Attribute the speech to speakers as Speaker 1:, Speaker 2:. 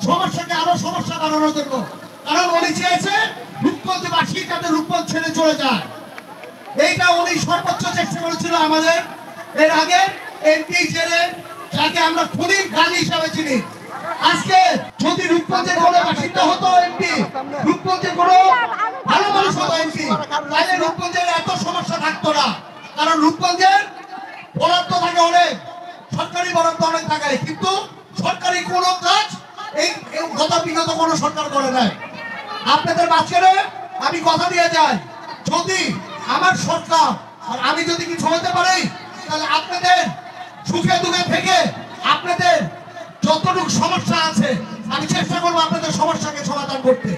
Speaker 1: সমস্যাকে আরো সমস্যা বাড়ানোর জন্য। কারণ উনি চেয়েছে রূপগঞ্জবাসী যাতে রূপগঞ্জ ছেড়ে চলে যায়, এইটা উনি সর্বোচ্চ চেষ্টা করেছিল। আমাদের এর আগে এমপি জেলে যাকে আমরা খুনির গালি হিসাবে চিনি, আজকে যদি রূপগঞ্জের কোনো বাসিন্দা হতো এমপি, রূপগঞ্জের কোনো ভালো মানুষ হতো এমপি, তাহলে রূপগঞ্জের এত সমস্যা থাকতো না। কারণ রূপগঞ্জের বরাদ্দ থাকে অনেক, সরকারি বরাদ্দ অনেক থাকে, কিন্তু সরকারি কোনো কাজ এই বিগত কোনো সরকার করে নাই। আপনাদের মাঝখানে আমি কথা দিয়ে যাই, যদি আমার সরকার আর আমি যদি কিছু হতে পারি, তাহলে আপনাদের সুখে দুঃখে থেকে আপনাদের যতটুকু সমস্যা আছে আমি চেষ্টা করবো আপনাদের সমস্যাকে সমাধান করতে।